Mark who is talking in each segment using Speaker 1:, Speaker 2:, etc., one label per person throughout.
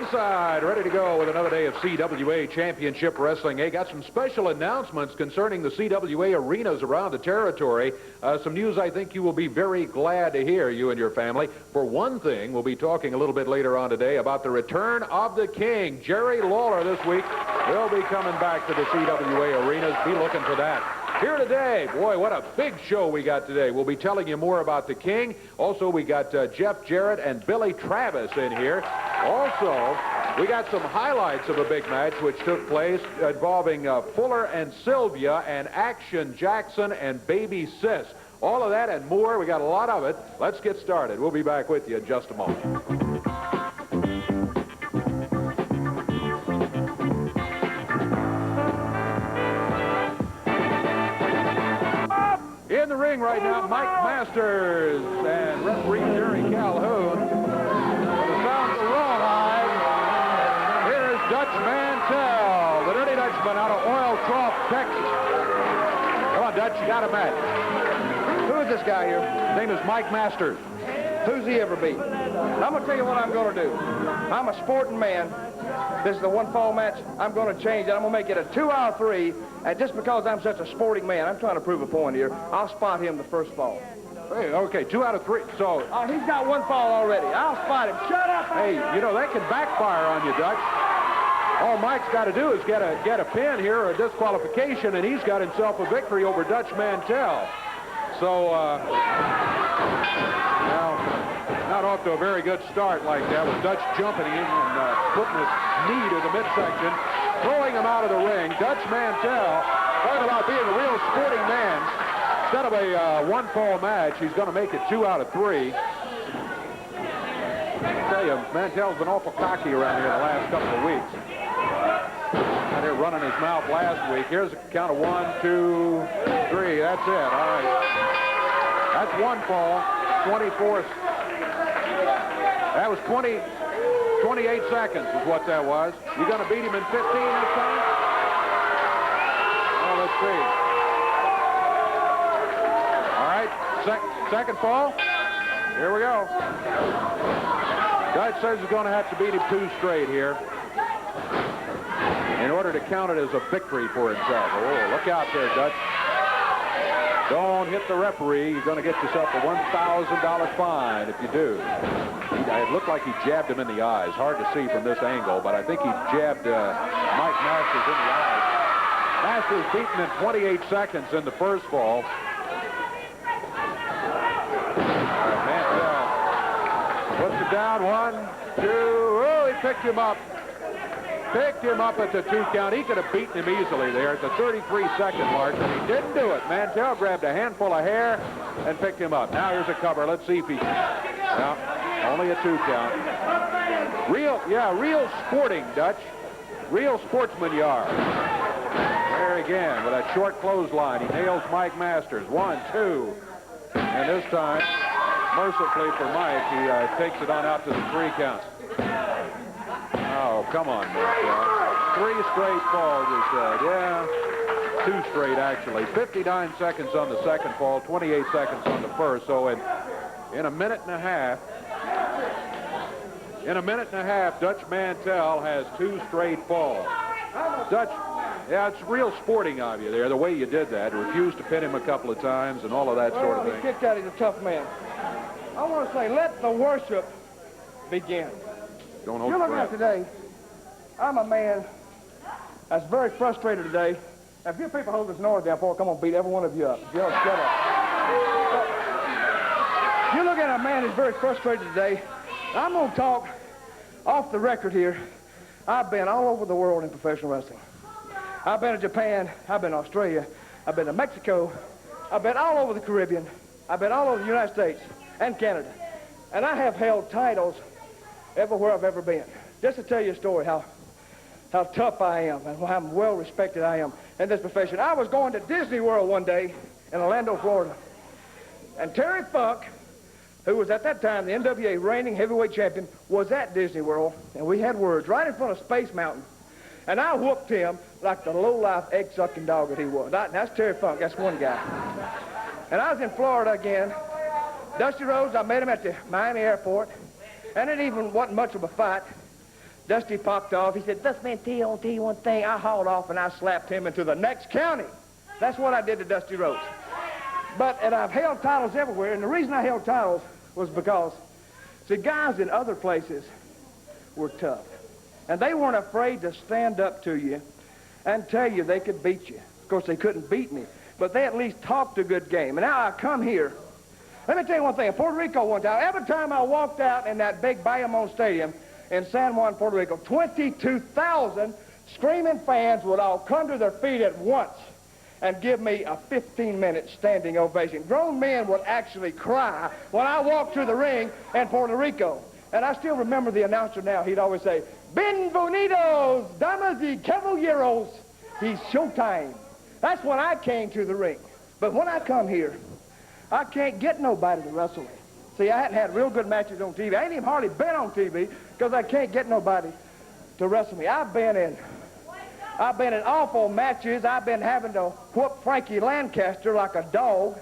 Speaker 1: Ringside, ready to go with another day of CWA Championship Wrestling. Hey, got some special announcements concerning the CWA arenas around the territory. Some news I think you will be very glad to hear, you and your family. For one thing, we'll be talking a little bit later on today about the return of the King. Jerry Lawler this week will be coming back to the CWA arenas. Be looking for that. Here today, boy, what a big show we got today. We'll be telling you more about the King. Also, we got Jeff Jarrett and Billy Travis in here. Also, we got some highlights of a big match which took place involving Fuller and Sylvia and Action Jackson and Baby Sis. All of that and more. We got a lot of it. Let's get started. We'll be back with you in just a moment. In the ring right now, Mike Masters and referee Jerry Calhoun. For the sounds of rawhide, here's Dutch Mantell, the Dirty Dutchman out of Oil Trough, Texas. Come on, Dutch, you got a match.
Speaker 2: Who is this guy here?
Speaker 1: His name is Mike Masters.
Speaker 2: Who's he ever beat? I'm going to tell you what I'm going to do. I'm a sporting man. This is the one-fall match. I'm going to change it. I'm going to make it a 2 out of 3. And just because I'm such a sporting man, I'm trying to prove a point here. I'll spot him the first fall.
Speaker 1: Hey, okay, 2 out of 3. So,
Speaker 2: oh, he's got one fall already. I'll spot him. Shut up!
Speaker 1: Hey, you know, that can backfire on you, Dutch. All Mike's got to do is get a pin here or a disqualification, and he's got himself a victory over Dutch Mantell. So, now, not off to a very good start like that with Dutch jumping in and putting his knee to the midsection, throwing him out of the ring. Dutch Mantell, talking about being a real sporting man. Instead of a one-fall match, he's going to make it 2 out of 3. I tell you, Mantell's been awful cocky around here the last couple of weeks. Out here running his mouth last week. Here's a count of 1, 2, 3. That's it. All right. That's one fall. 24. That was 28 seconds is what that was. You going to beat him in 15 this time? Oh, let's see. All right. Second fall. Here we go. Dutch says he's going to have to beat him 2 straight here in order to count it as a victory for himself. Oh, look out there, Dutch. Don't hit the referee. You're going to get yourself a $1,000 fine if you do. It looked like he jabbed him in the eyes. Hard to see from this angle, but I think he jabbed Mike Masters in the eyes. Masters beaten in 28 seconds in the first fall. All right, Mantell puts it down. 1, 2. Oh, he picked him up. Picked him up at the 2 count. He could have beaten him easily there at the 33-second mark, and he didn't do it. Mantell grabbed a handful of hair and picked him up. Now here's a cover. Let's see if he can. No, only a 2 count. Real sporting, Dutch. Real sportsman you are. There again with a short clothesline. He nails Mike Masters. 1, 2. And this time, mercifully for Mike, he takes it on out to the 3 count. Oh, come on, Mantell. 3 straight falls, he said. Yeah, 2 straight, actually. 59 seconds on the second fall, 28 seconds on the first. So in a minute and a half, Dutch Mantell has 2 straight falls. Dutch, yeah, it's real sporting of you there, the way you did that. Refused to pin him a couple of times and all of that sort of thing.
Speaker 2: He kicked out. He's a tough man. I want to say, let the worship begin.
Speaker 1: Don't hold
Speaker 2: You're looking
Speaker 1: breath.
Speaker 2: at today, I'm a man that's very frustrated today. Now, if you people hold this noise down for, I'm going to beat every one of you up. If you don't shut up. You're looking at a man who's very frustrated today. I'm going to talk off the record here. I've been all over the world in professional wrestling. I've been to Japan. I've been to Australia. I've been to Mexico. I've been all over the Caribbean. I've been all over the United States and Canada. And I have held titles everywhere I've ever been. Just to tell you a story how tough I am and how well respected I am in this profession. I was going to Disney World one day in Orlando, Florida. And Terry Funk, who was at that time the NWA reigning heavyweight champion, was at Disney World. And we had words right in front of Space Mountain. And I whooped him like the low-life egg-sucking dog that he was. That's Terry Funk. That's one guy. And I was in Florida again. Dusty Rhodes, I met him at the Miami airport. And it even wasn't much of a fight. Dusty popped off. He said, "This man, tell you one thing." I hauled off and I slapped him into the next county. That's what I did to Dusty Rhodes. And I've held titles everywhere, and the reason I held titles was because, see, guys in other places were tough. And they weren't afraid to stand up to you and tell you they could beat you. Of course, they couldn't beat me, but they at least talked a good game. And now I come here. Let me tell you one thing. In Puerto Rico one time, every time I walked out in that big Bayamon Stadium in San Juan, Puerto Rico, 22,000 screaming fans would all come to their feet at once and give me a 15-minute standing ovation. Grown men would actually cry when I walked through the ring in Puerto Rico. And I still remember the announcer now. He'd always say, "Bienvenidos, damas y caballeros. It's showtime." That's when I came to the ring. But when I come here, I can't get nobody to wrestle me. See, I hadn't had real good matches on TV. I ain't even hardly been on TV because I can't get nobody to wrestle me. I've been in awful matches. I've been having to whoop Frankie Lancaster like a dog.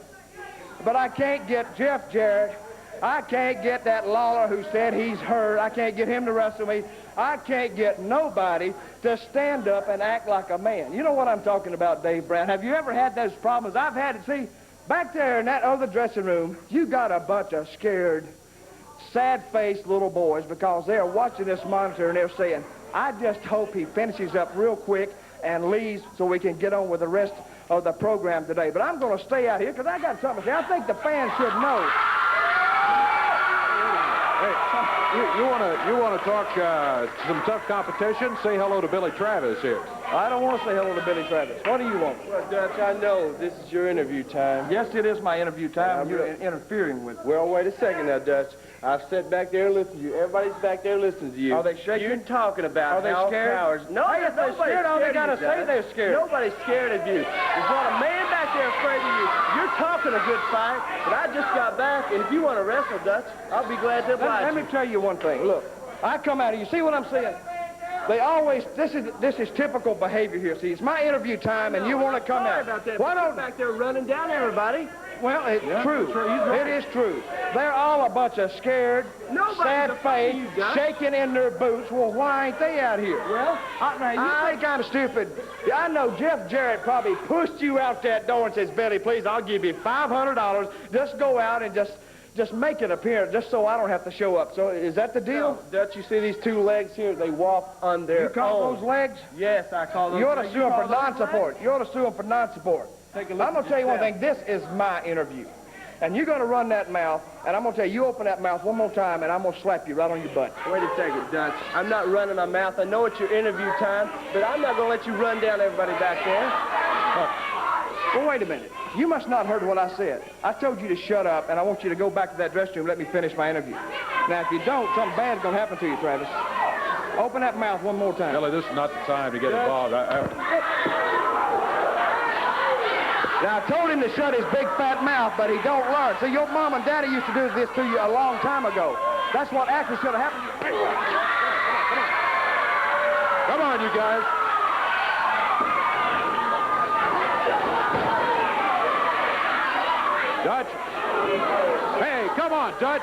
Speaker 2: But I can't get Jeff Jarrett. I can't get that Lawler who said he's hurt. I can't get him to wrestle me. I can't get nobody to stand up and act like a man. You know what I'm talking about, Dave Brown. Have you ever had those problems? I've had it. See, back there in that other dressing room, you got a bunch of scared, sad-faced little boys because they're watching this monitor and they're saying, "I just hope he finishes up real quick and leaves so we can get on with the rest of the program today." But I'm going to stay out here because I got something to say. I think the fans should know.
Speaker 1: Hey, you want to talk some tough competition? Say hello to Billy Travis here.
Speaker 2: I don't want to say hello to Billy Travis. What do you want?
Speaker 3: Well, Dutch, I know this is your interview time.
Speaker 2: Yes, it is my interview time. You're interfering with it.
Speaker 3: Well, wait a second now, Dutch. I've sat back there and listened to you. Everybody's back there listening to you.
Speaker 2: Are they shaking?
Speaker 3: You're talking about
Speaker 2: Are they
Speaker 3: how
Speaker 2: scared?
Speaker 3: cowards. No,
Speaker 2: Hey, if they're
Speaker 3: nobody's
Speaker 2: scared, all they
Speaker 3: of
Speaker 2: gotta
Speaker 3: you,
Speaker 2: say
Speaker 3: Dutch.
Speaker 2: they're scared.
Speaker 3: Nobody's scared of you. There's not a man back there afraid of you. You're talking a good fight, but I just got back, and if you want to wrestle, Dutch, I'll be glad to oblige
Speaker 2: Let me tell you one thing. Look, I come out here. You see what I'm saying? They always, this is typical behavior here. See, it's my interview time, and you want to come out.
Speaker 3: About that.
Speaker 2: Why
Speaker 3: You're
Speaker 2: don't?
Speaker 3: back there running down everybody?
Speaker 2: Well, it's true. It is true. They're all a bunch of scared, sad-faced,
Speaker 3: you, Dutch.
Speaker 2: shaking in their boots. Well, why ain't they out here?
Speaker 3: Well,
Speaker 2: I think I'm stupid. I know Jeff Jarrett probably pushed you out that door and says, "Billy, please, I'll give you $500. Just go out and just make an appearance, just so I don't have to show up." So is that the deal?
Speaker 3: no, Dutch, you see these two legs here? They walk on their
Speaker 2: You call
Speaker 3: own.
Speaker 2: those legs?
Speaker 3: Yes, I call those
Speaker 2: You ought to
Speaker 3: legs.
Speaker 2: sue them for
Speaker 3: call those
Speaker 2: non-support. You ought to sue them for non-support.
Speaker 3: Take a
Speaker 2: I'm
Speaker 3: look
Speaker 2: going
Speaker 3: at
Speaker 2: to tell you one
Speaker 3: yourself.
Speaker 2: thing. This is my interview. And you're going to run that mouth, and I'm going to tell you, you open that mouth one more time, and I'm going to slap you right on your butt.
Speaker 3: Wait a second, Dutch. I'm not running my mouth. I know it's your interview time, but I'm not going to let you run down everybody back there.
Speaker 2: Well, wait a minute. You must not heard what I said. I told you to shut up, and I want you to go back to that dressing room and let me finish my interview. Now, if you don't, something bad's going to happen to you, Travis. Open that mouth one more time.
Speaker 1: Billy, this is not the time to get involved.
Speaker 2: Now, I told him to shut his big fat mouth, but he don't learn. See, your mom and daddy used to do this to you a long time ago. That's what actually should have happened to you.
Speaker 1: Come on, you guys. Dutch. Hey, come on, Dutch.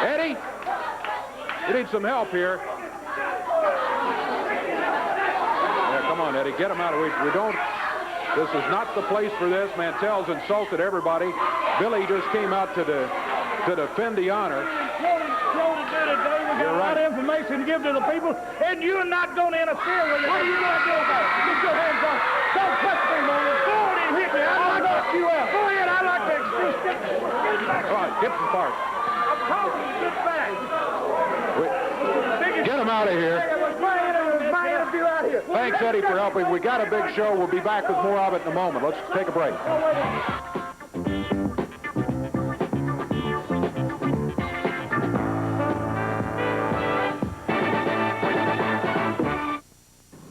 Speaker 1: Eddie, you need some help here. Yeah, come on, Eddie, get him out of here. We don't. This is not the place for this. Mantell's insulted everybody. Billy just came out to defend the honor.
Speaker 2: You're right. A lot of information to give to the people, and you're not going to interfere with it. What are you going to do about it? Get your hands up. Don't touch me, man. Go on and hit me. I'll knock you out. Go ahead. I like that.
Speaker 1: All right, get some parts.
Speaker 2: I'm talking. Get back.
Speaker 1: Get him out of here.
Speaker 2: It was my interview out here.
Speaker 1: Thanks, Eddie, for helping. We got a big show. We'll be back with more of it in a moment. Let's take a break.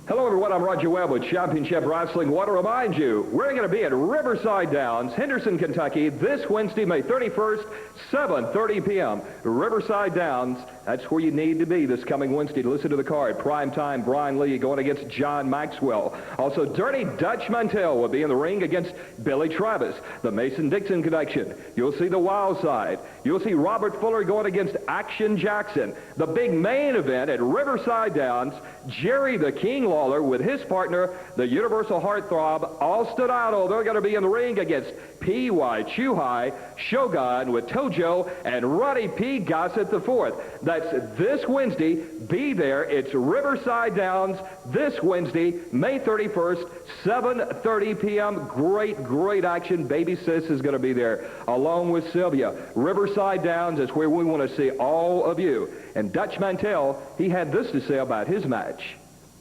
Speaker 4: Hello, everyone. I'm Roger Webb with Championship Wrestling. Want to remind you, we're going to be at Riverside Downs, Henderson, Kentucky, this Wednesday, May 31st, 7:30 p.m. Riverside Downs, That's where you need to be this coming Wednesday to listen to the card. Primetime Brian Lee going against John Maxwell. Also, Dirty Dutch Mantell will be in the ring against Billy Travis. The Mason-Dixon connection. You'll see the Wild Side. You'll see Robert Fuller going against Action Jackson. The big main event at Riverside Downs, Jerry the King Lawler with his partner, the Universal Heartthrob, Austin Idol. They're going to be in the ring against P.Y. Chuhai, Shogun with Tojo, and Ruddy P. Gossett IV. That's this Wednesday. Be there. It's Riverside Downs this Wednesday, May 31st, 7:30 p.m. Great action. Baby Sis is going to be there along with Sylvia. Riverside Downs is where we want to see all of you. And Dutch Mantell, he had this to say about his match.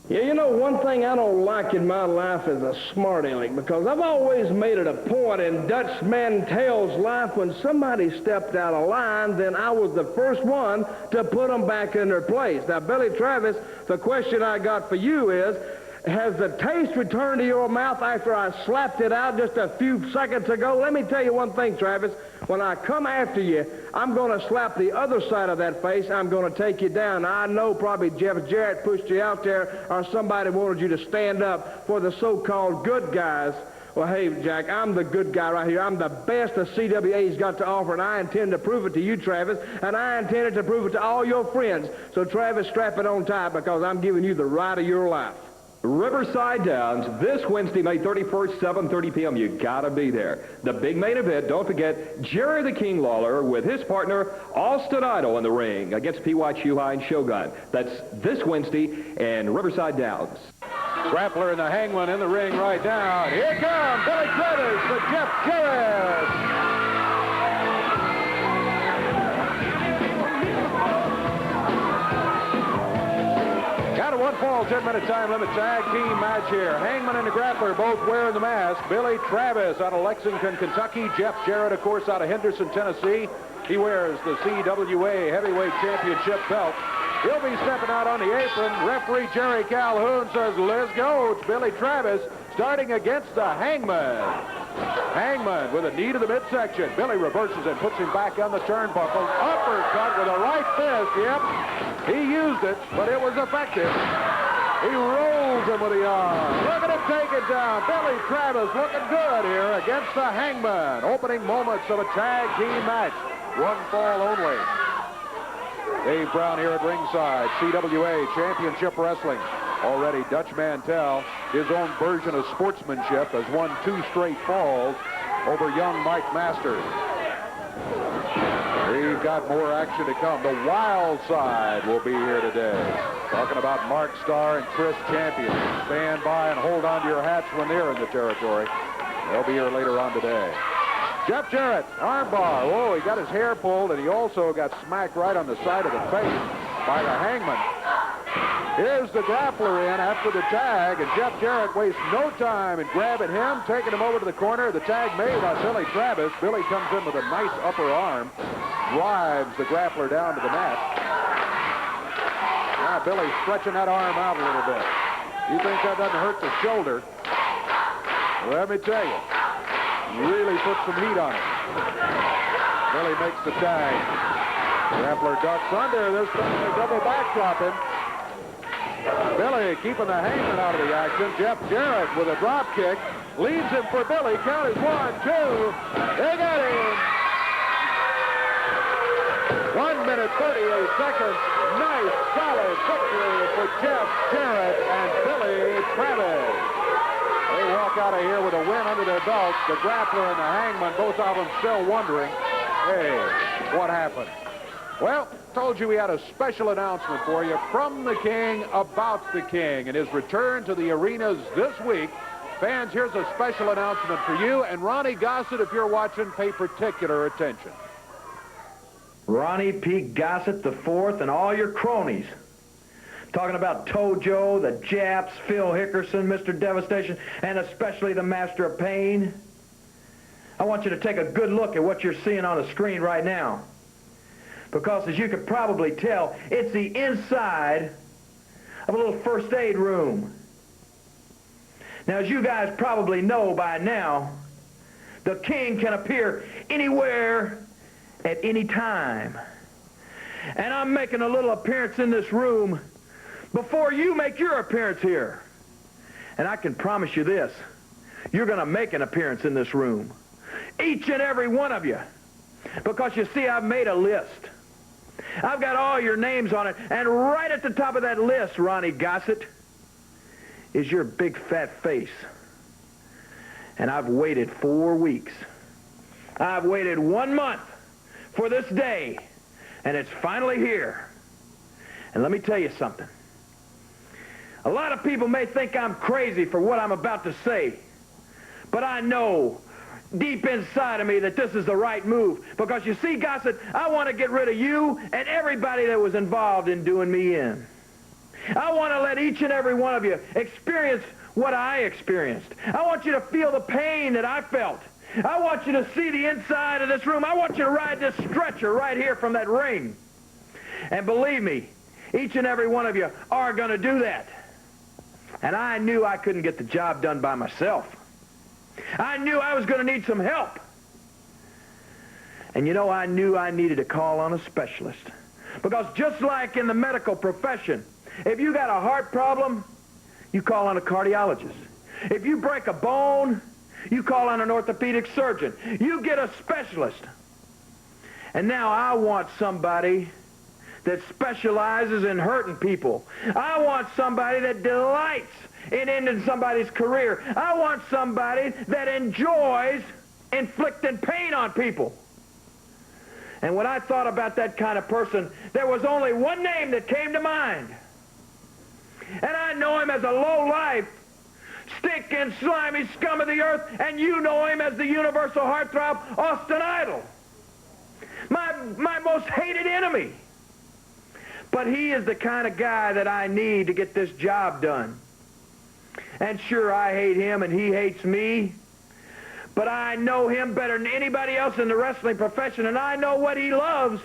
Speaker 2: Yeah, you know, one thing I don't like in my life is a smart aleck, because I've always made it a point in Dutch Mantell's life, when somebody stepped out of line, then I was the first one to put them back in their place. Now, Billy Travis, the question I got for you is, has the taste returned to your mouth after I slapped it out just a few seconds ago? Let me tell you one thing, Travis. When I come after you, I'm going to slap the other side of that face. I'm going to take you down. I know probably Jeff Jarrett pushed you out there, or somebody wanted you to stand up for the so-called good guys. Well, hey, Jack, I'm the good guy right here. I'm the best the CWA's got to offer, and I intend to prove it to you, Travis, and I intended to prove it to all your friends. So, Travis, strap it on tight, because I'm giving you the ride of your life.
Speaker 4: Riverside Downs this Wednesday, May 31st, 7:30 p.m. You gotta be there. The big main event, don't forget, Jerry the King Lawler with his partner, Austin Idol, in the ring against P.Y. Chuhai and Shogun. That's this Wednesday in Riverside Downs.
Speaker 1: Grappler and the Hangman in the ring right now. Here comes Billy Travis with Jeff Jarrett. Got a 1-fall, 10-minute time limit tag team match here. Hangman and the Grappler both wearing the mask. Billy Travis out of Lexington, Kentucky. Jeff Jarrett, of course, out of Henderson, Tennessee. He wears the CWA Heavyweight Championship belt. He'll be stepping out on the apron. Referee Jerry Calhoun says, let's go. It's Billy Travis starting against the Hangman. Hangman with a knee to the midsection. Billy reverses and puts him back on the turnbuckle. Uppercut with a right fist. Yep, he used it, but it was effective. He rolls him with the arm. Look at him take it down. Billy Travis looking good here against the Hangman. Opening moments of a tag team match. 1 fall only. Dave Brown here at ringside. CWA Championship Wrestling. Already Dutch Mantell, his own version of sportsmanship, has won 2 straight falls over young Mike Masters. We've got more action to come. The Wild Side will be here today. Talking about Mark Starr and Chris Champion. Stand by and hold on to your hats when they're in the territory. They'll be here later on today. Jeff Jarrett, armbar. Oh, he got his hair pulled, and he also got smacked right on the side of the face by the Hangman. Here's the Grappler in after the tag, and Jeff Jarrett wastes no time in grabbing him, taking him over to the corner. The tag made on Billy Travis. Billy comes in with a nice upper arm, drives the Grappler down to the mat. Now Billy stretching that arm out a little bit. You think that doesn't hurt the shoulder? Well, let me tell you, really put some heat on it. Billy makes the tag. Grappler ducks under. This time a double backdrop him. Billy keeping the Hangman out of the action. Jeff Jarrett with a drop kick. Leads him for Billy. Count is 1, 2. They got him. 1 minute, 38 seconds. Nice, solid victory for Jeff Jarrett and Billy Travis. They walk out of here with a win under their belts. The Grappler and the Hangman, both of them still wondering, hey, what happened? Well, told you we had a special announcement for you from the King about the King and his return to the arenas this week. Fans, here's a special announcement for you. And Ronnie Gossett, if you're watching, pay particular attention.
Speaker 5: Ronnie P. Gossett IV and all your cronies. Talking about Tojo, the Japs, Phil Hickerson, Mr. Devastation, and especially the Master of Pain. I want you to take a good look at what you're seeing on the screen right now. Because as you could probably tell, it's the inside of a little first aid room. Now, as you guys probably know by now, the King can appear anywhere at any time. And I'm making a little appearance in this room before you make your appearance here. And I can promise you this, you're going to make an appearance in this room. Each and every one of you. Because you see, I've made a list. I've got all your names on it. And right at the top of that list, Ronnie Gossett, is your big fat face. And I've waited 4 weeks. I've waited 1 month for this day. And it's finally here. And let me tell you something. A lot of people may think I'm crazy for what I'm about to say. But I know deep inside of me that this is the right move. Because you see, Gossett, I want to get rid of you and everybody that was involved in doing me in. I want to let each and every one of you experience what I experienced. I want you to feel the pain that I felt. I want you to see the inside of this room. I want you to ride this stretcher right here from that ring. And believe me, each and every one of you are going to do that. And I knew I couldn't get the job done by myself. I knew I was going to need some help. And you know, I knew I needed to call on a specialist. Because just like in the medical profession, if you got a heart problem, you call on a cardiologist. If you break a bone, you call on an orthopedic surgeon. You get a specialist. And now I want somebody that specializes in hurting people. I want somebody that delights in ending somebody's career. I want somebody that enjoys inflicting pain on people. And when I thought about that kind of person, there was only one name that came to mind. And I know him as a low-life, stinking, slimy scum of the earth, and you know him as the universal heartthrob, Austin Idol. My most hated enemy. But he is the kind of guy that I need to get this job done. And sure, I hate him and he hates me. But I know him better than anybody else in the wrestling profession, and I know what he loves.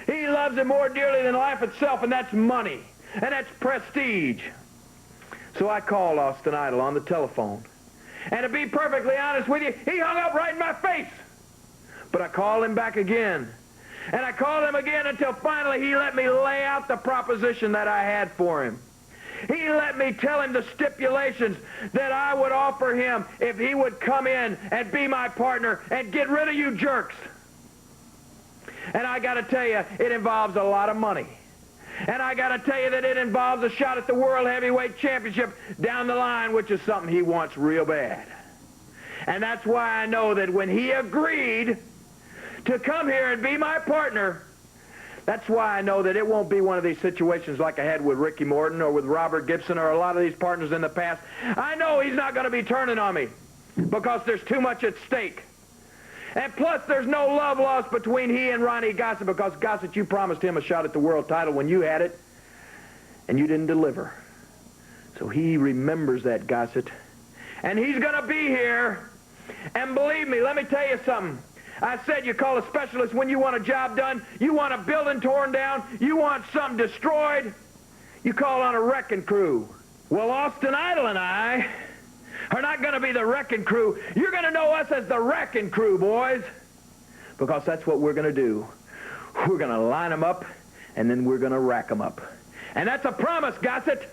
Speaker 5: He loves it more dearly than life itself, and that's money. And that's prestige. So I called Austin Idol on the telephone. And to be perfectly honest with you, he hung up right in my face. But I called him back again. And I called him again until finally he let me lay out the proposition that I had for him. He let me tell him the stipulations that I would offer him if he would come in and be my partner and get rid of you jerks. And I got to tell you, it involves a lot of money. And I got to tell you that it involves a shot at the World Heavyweight Championship down the line, which is something he wants real bad. And that's why I know that when he agreed to come here and be my partner, that's why I know that it won't be one of these situations like I had with Ricky Morton or with Robert Gibson or a lot of these partners in the past. I know he's not going to be turning on me because there's too much at stake. And plus, there's no love lost between he and Ronnie Gossett because, Gossett, you promised him a shot at the world title when you had it, and you didn't deliver. So he remembers that, Gossett. And he's going to be here. And believe me, let me tell you something. I said you call a specialist when you want a job done, you want a building torn down, you want something destroyed, you call on a wrecking crew. Well, Austin Idol and I are not going to be the wrecking crew. You're going to know us as the wrecking crew, boys. Because that's what we're going to do. We're going to line them up, and then we're going to rack them up. And that's a promise, Gossett.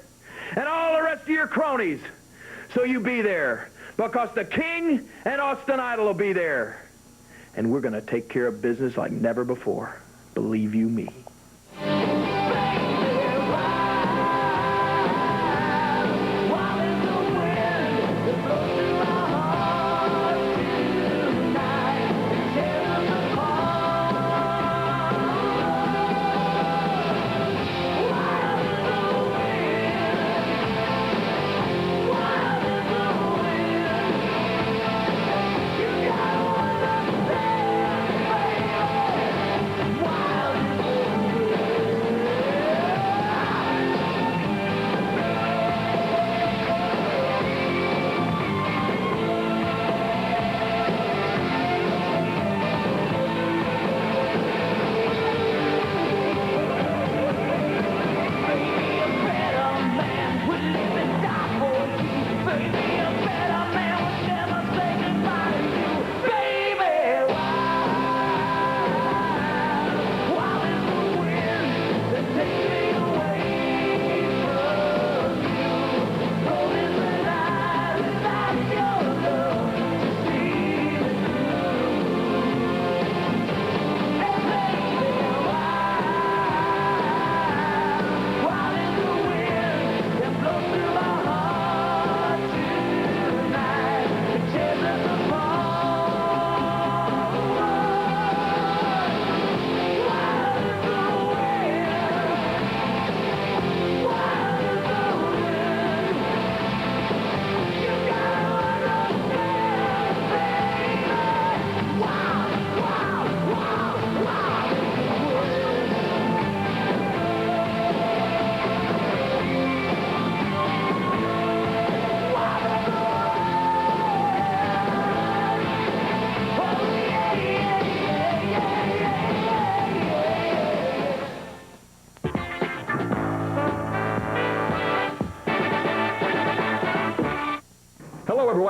Speaker 5: And all the rest of your cronies. So you be there. Because the King and Austin Idol will be there. And we're going to take care of business like never before. Believe you me.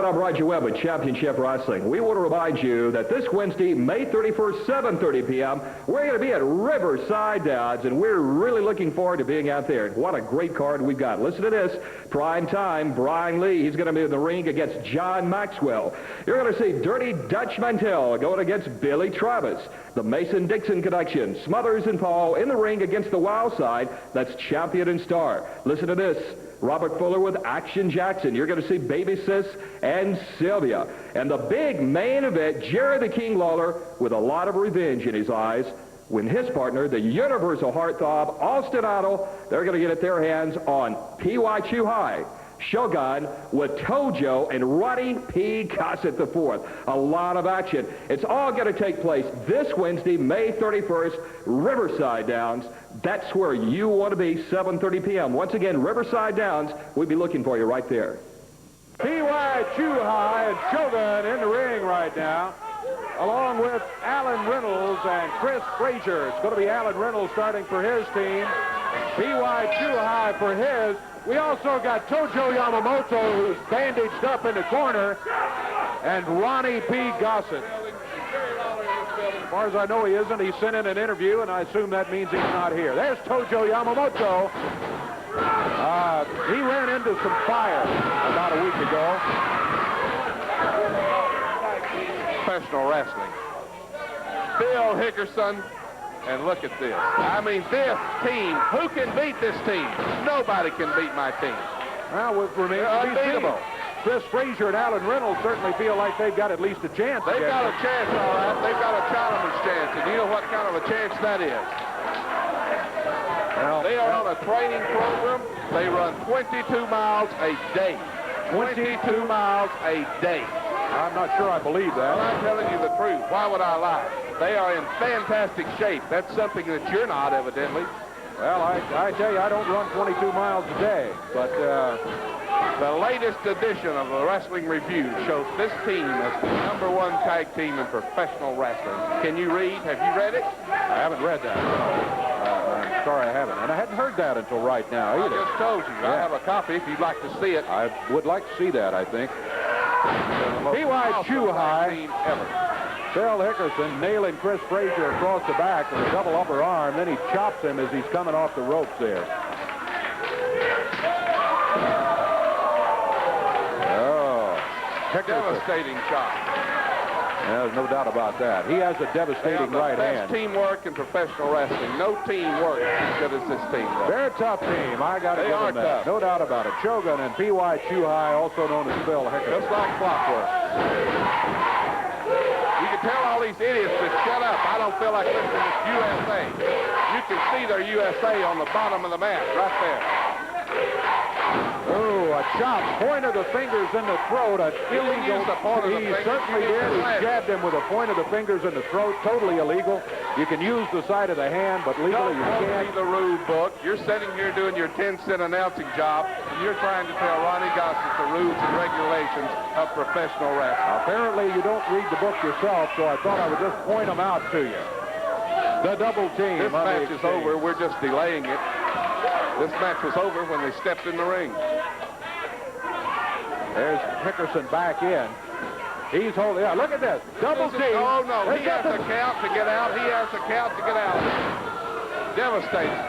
Speaker 4: I'm Roger Webb with Championship Wrestling. We want to remind you that this Wednesday, May 31st, 7:30 p.m., we're going to be at Riverside Downs, and we're really looking forward to being out there. What a great card we've got. Listen to this. Prime time, Brian Lee. He's going to be in the ring against John Maxwell. You're going to see Dirty Dutch Mantell going against Billy Travis. The Mason-Dixon connection, Smothers and Paul in the ring against the Wild Side. That's Champion and Star. Listen to this. Robert Fuller with Action Jackson. You're going to see Baby Sis and Sylvia. And the big main event, Jerry the King Lawler with a lot of revenge in his eyes. When his partner, the Universal Heartthrob, Austin Idol, they're going to get at their hands on P.Y. Chuhai, Shogun with Tojo and Roddy P. Gossett IV. A lot of action. It's all going to take place this Wednesday, May 31st, Riverside Downs. That's where you want to be, 7:30 p.m. Once again, Riverside Downs. We'll be looking for you right there.
Speaker 1: P.Y. Chuhai and Shogun in the ring right now, along with Alan Reynolds and Chris Frazier. It's going to be Alan Reynolds starting for his team, P.Y. Chuhai for his. We also got Tojo Yamamoto, who's bandaged up in the corner, and Ronnie P. Gossett. As far as I know, he isn't. He sent in an interview, and I assume that means he's not here. There's Tojo Yamamoto. He ran into some fire about a week ago.
Speaker 6: Professional wrestling. Bill Hickerson, and look at this. I mean, this team, who can beat this team? Nobody can beat my team.
Speaker 1: Well, it remains to be seen. Chris Frazier and Alan Reynolds certainly feel like they've got at least a chance.
Speaker 6: They've got a chance, all right. They've got a Chinaman's chance, and you know what kind of a chance that is. Well, they are on a training program. They run 22 miles a day. 22 miles a day.
Speaker 1: I'm not sure I believe that.
Speaker 6: Well, I'm telling you the truth. Why would I lie? They are in fantastic shape. That's something that you're not, evidently.
Speaker 1: Well, I tell you, I don't run 22 miles a day, but
Speaker 6: the latest edition of the Wrestling Review shows this team as the #1 tag team in professional wrestling. Can you read? Have you read it?
Speaker 1: I haven't read that. I'm sorry I haven't. And I hadn't heard that until right now either.
Speaker 6: I just told you.
Speaker 1: Yeah.
Speaker 6: I have a copy if you'd like to see it.
Speaker 1: I would like to see that, I think. P.Y. Chuhai, Bill Hickerson nailing Chris Frazier across the back with a double upper arm. Then he chops him as he's coming off the ropes there. Oh, Hickerson.
Speaker 6: Devastating chop.
Speaker 1: Yeah, there's no doubt about that. He has a devastating right hand.
Speaker 6: Best teamwork in professional wrestling. No team works as good as this team does.
Speaker 1: Very tough team. I got to give them that. No doubt about it. Shogun and P.Y. Chuhai, also known as Bill Hickerson.
Speaker 6: Just like clockwork. You can tell all these idiots to shut up. I don't feel like listening to USA. You can see their USA on the bottom of the mat right there.
Speaker 1: Oh, a chop. Point of the fingers in the throat. An illegal. He certainly did. He jabbed him with a point of the fingers in the throat. Totally illegal. You can use the side of the hand, but legally you can't.
Speaker 6: Don't read the rule book. You're sitting here doing your 10-cent announcing job, and you're trying to tell Ronnie Gossett the rules and regulations of professional wrestling.
Speaker 1: Apparently you don't read the book yourself, so I thought I would just point them out to you. The double team.
Speaker 6: This match is over. We're just delaying it. This match was over when they stepped in the ring.
Speaker 1: There's Hickerson back in. He's holding. Yeah, look at this. Double team.
Speaker 6: Oh, no. He has a count to get out. He has a count to get out. Devastating.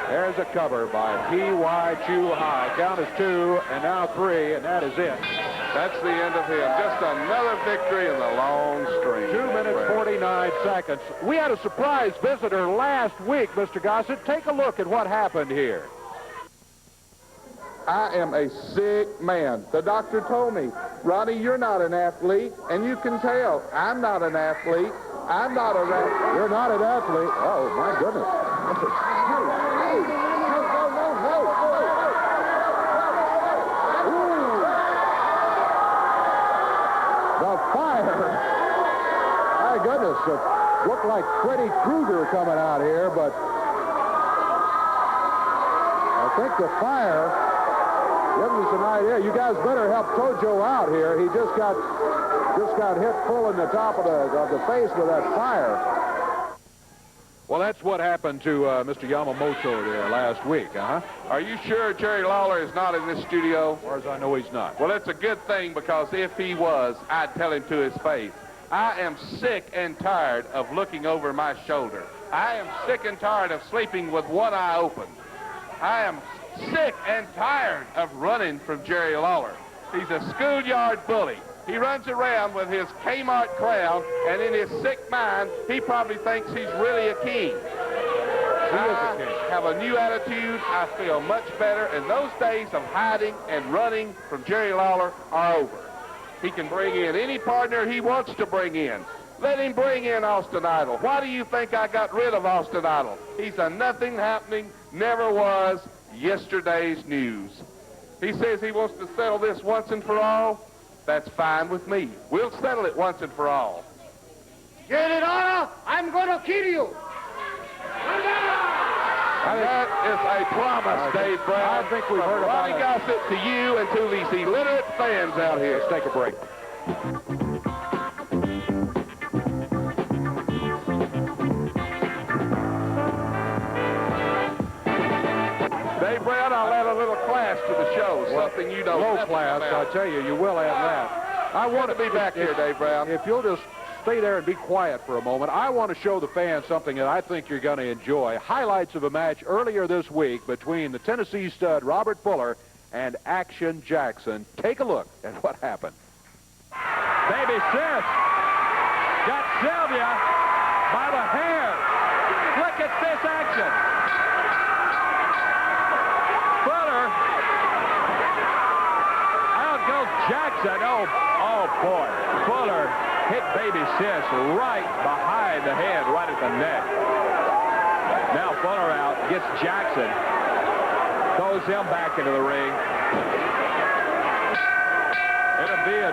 Speaker 1: There's a cover by P.Y. Chuhai. Count is 2, and now 3, and that is it.
Speaker 6: That's the end of him. Just another victory in the long string.
Speaker 1: 2 minutes, 49 seconds. We had a surprise visitor last week, Mr. Gossett. Take a look at what happened here.
Speaker 6: I am a sick man. The doctor told me, Ronnie, you're not an athlete, and you can tell. I'm not an athlete. I'm not a wrestler.
Speaker 1: You're not an athlete. Oh, my goodness. The fire. My goodness. It looked like Freddy Krueger coming out here, but I think the fire gives us an idea. You guys better help Tojo out here. He just got hit full in the top of the face with that fire. Well, that's what happened to Mr. Yamamoto there last week,
Speaker 6: Are you sure Jerry Lawler is not in this studio?
Speaker 1: As far as I know, he's not.
Speaker 6: Well, it's a good thing, because if he was, I'd tell him to his face. I am sick and tired of looking over my shoulder. I am sick and tired of sleeping with one eye open. I am sick and tired of running from Jerry Lawler. He's a schoolyard bully. He runs around with his Kmart crown, and in his sick mind, he probably thinks he's really a king. I have a new attitude. I feel much better, and those days of hiding and running from Jerry Lawler are over. He can bring in any partner he wants to bring in. Let him bring in Austin Idol. Why do you think I got rid of Austin Idol? He's a nothing happening, never was, yesterday's news. He says he wants to settle this once and for all. That's fine with me. We'll settle it once and for all.
Speaker 3: Jerry Lawler, I'm going to kill you.
Speaker 6: And that is a promise, Dave Brown.
Speaker 1: I think we've heard about
Speaker 6: Ronnie
Speaker 1: it.
Speaker 6: Gossett to you and to these illiterate fans out here.
Speaker 1: Let's take a break.
Speaker 6: Dave Brown, I'll add a little class to the show, something you don't
Speaker 1: Low
Speaker 6: know
Speaker 1: class,
Speaker 6: about.
Speaker 1: I tell you, you will have that.
Speaker 6: I want to be back here, Dave Brown.
Speaker 1: If you'll just stay there and be quiet for a moment, I want to show the fans something that I think you're going to enjoy. Highlights of a match earlier this week between the Tennessee stud Robert Fuller and Action Jackson. Take a look at what happened.
Speaker 4: Baby Sis got Sylvia by the hair. Look at this action. Fuller. Out goes Jackson. Oh boy. Fuller hit Baby Sis right behind the head, right at the neck. Now Fuller out, gets Jackson. Throws him back into the ring. It'll be a...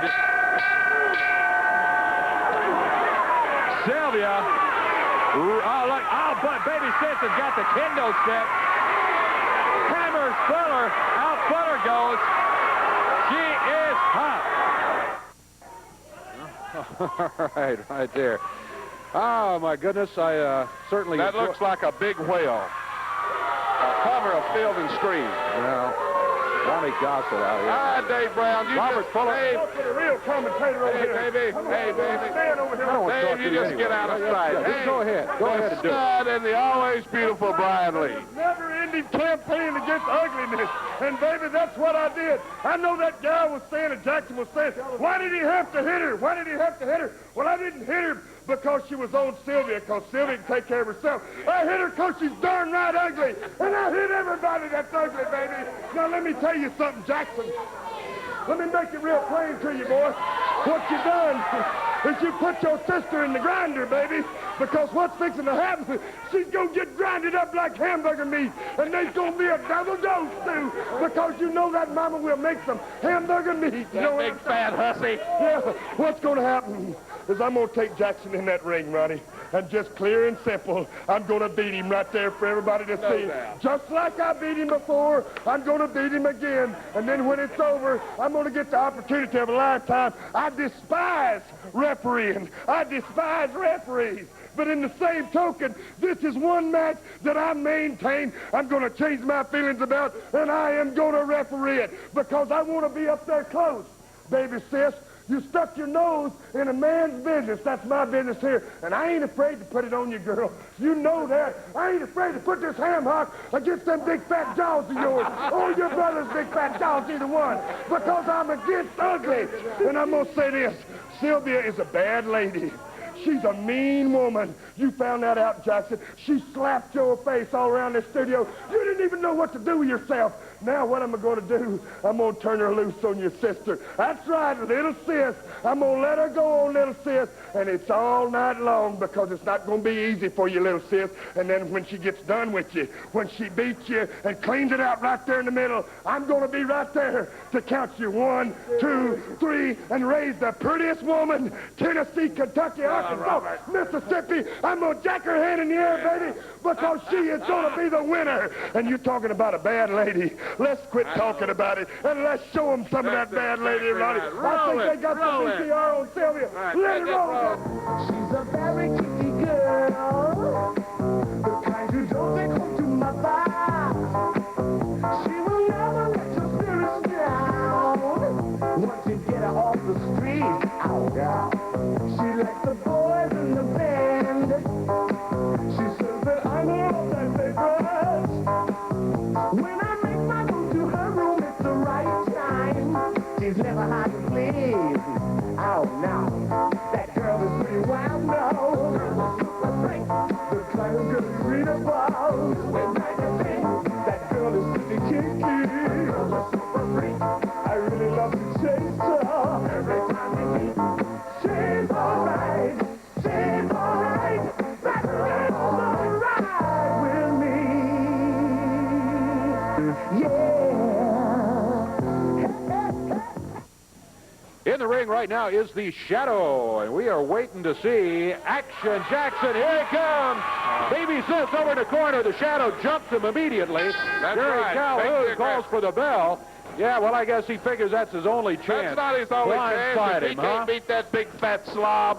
Speaker 4: Sylvia. Oh, look. Oh, but Baby Sis has got the kendo stick. Hammers Fuller. Out Fuller goes. She is hot.
Speaker 1: All right there. Oh, my goodness, I certainly...
Speaker 6: That looks like a big whale. A cover of Field and Stream.
Speaker 1: Well, Ronnie Gossett out here.
Speaker 6: Ah, Dave Brown, you
Speaker 1: Robert
Speaker 6: just...
Speaker 1: Fuller.
Speaker 6: Dave,
Speaker 2: Talk to the real commentator over here.
Speaker 6: hey, baby.
Speaker 2: Stand over here.
Speaker 1: I don't want to
Speaker 6: Dave,
Speaker 1: talk to
Speaker 6: you just
Speaker 1: anyway.
Speaker 6: get out of
Speaker 1: Yeah,
Speaker 6: sight.
Speaker 1: just go ahead. Go ahead and do it.
Speaker 6: Stud and the always beautiful Brian Lee.
Speaker 2: Never-ending campaign against ugliness. And, baby, that's what I did. I know that guy was saying, and Jackson was saying, why did he have to hit her? Why did he have to hit her? Well, I didn't hit her because she was on Sylvia, because Sylvia can take care of herself. I hit her because she's darn right ugly. And I hit everybody that's ugly, baby. Now, let me tell you something, Jackson. Let me make it real plain to you, boy. What you done is you put your sister in the grinder, baby, because what's fixing to happen, she's going to get grinded up like hamburger meat, and there's going to be a double dose, too, because you know that mama will make some hamburger meat. You know
Speaker 6: Big fat hussy.
Speaker 2: Yeah, what's going to happen is I'm going to take Jackson in that ring, Ronnie, and just clear and simple, I'm going to beat him right there for everybody to see.
Speaker 6: doubt.
Speaker 2: Just like I beat him before, I'm going to beat him again, and then when it's over, I'm going to get the opportunity of a lifetime. I despise refereeing. I despise referees. But in the same token, this is one match that I maintain I'm going to change my feelings about, and I am going to referee it because I want to be up there close. Baby sis, you stuck your nose in a man's business. That's my business here, and I ain't afraid to put it on you, girl. You know that. I ain't afraid to put this ham hock against them big fat jaws of yours or your brother's big fat jaws, either one, because I'm against ugly. And I'm going to say this. Sylvia is a bad lady. She's a mean woman. You found that out, Jackson. She slapped your face all around the studio. You didn't even know what to do with yourself. Now what am I going to do? I'm going to turn her loose on your sister. That's right, little sis. I'm going to let her go on, little sis. And it's all night long because it's not going to be easy for you, little sis. And then when she gets done with you, when she beats you and cleans it out right there in the middle, I'm going to be right there to count you 1, 2, 3, and raise the prettiest woman, Tennessee, Kentucky, Arkansas, Mississippi. I'm going to jack her hand in the air, baby, because she is going to be the winner. And you're talking about a bad lady. Let's quit talking about it, and let's show them some of that bad lady, Ronnie. I think they got some VCR on Sylvia. Let it roll.
Speaker 7: She's a very kinky girl.
Speaker 1: right now is the Shadow, and we are waiting to see Action Jackson. Here he comes. Baby sits over in the corner. The Shadow jumps him immediately.
Speaker 6: That's
Speaker 1: Jerry
Speaker 6: right.
Speaker 1: Calhoun calls for the bell. Yeah, well, I guess he figures that's his only chance.
Speaker 6: That's not his only chance.
Speaker 1: Blindside
Speaker 6: He
Speaker 1: him,
Speaker 6: can't beat that big fat slob.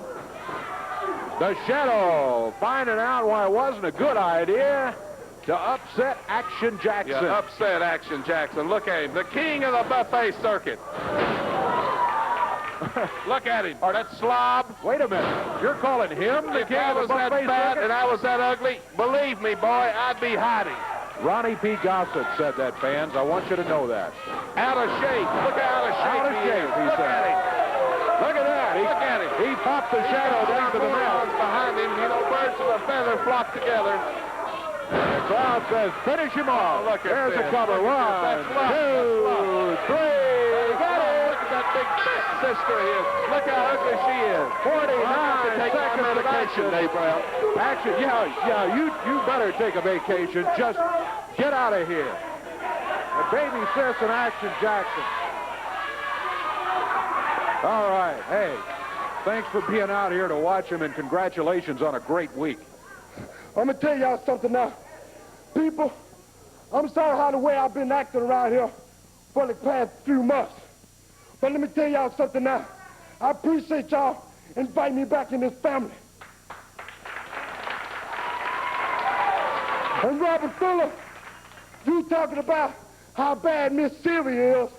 Speaker 1: The Shadow finding out why it wasn't a good idea to upset Action Jackson.
Speaker 6: Yeah, upset Action Jackson. Look at him, the king of the buffet circuit. Look at him, that slob.
Speaker 1: Wait a minute. You're calling him the
Speaker 6: If
Speaker 1: king
Speaker 6: I
Speaker 1: of the
Speaker 6: was that
Speaker 1: buffet
Speaker 6: fat
Speaker 1: circuit?
Speaker 6: and I was that ugly, believe me, boy, I'd be hiding.
Speaker 1: Ronnie P. Gossett said that, fans. I want you to know that.
Speaker 6: Out of shape. Look how out of shape
Speaker 1: Out of
Speaker 6: he
Speaker 1: shape,
Speaker 6: is.
Speaker 1: he
Speaker 6: Look
Speaker 1: said.
Speaker 6: at him.
Speaker 1: Look at that.
Speaker 6: Look at him.
Speaker 1: He popped the Shadow down to the mat.
Speaker 6: Behind him, you know, birds of a feather flock together.
Speaker 1: The crowd says, finish him off.
Speaker 6: Look at
Speaker 1: There's
Speaker 6: this.
Speaker 1: a cover.
Speaker 6: Look at
Speaker 1: One,
Speaker 6: this. That's
Speaker 1: two, three. Got it.
Speaker 6: Look at that big fat sister of his. Look how ugly she is.
Speaker 1: 49
Speaker 6: take my
Speaker 1: seconds of
Speaker 6: medication,
Speaker 1: action.
Speaker 6: Dave Brown.
Speaker 1: Action, yeah, you better take a vacation. Just get out of here. A baby sis and Action Jackson. All right, hey, thanks for being out here to watch him, and congratulations on a great week.
Speaker 2: I'm going to tell y'all something now. People, I'm sorry how the way I've been acting around here for the past few months. But let me tell y'all something now. I appreciate y'all inviting me back in this family. And Robert Fuller, you talking about how bad Miss Sylvia is.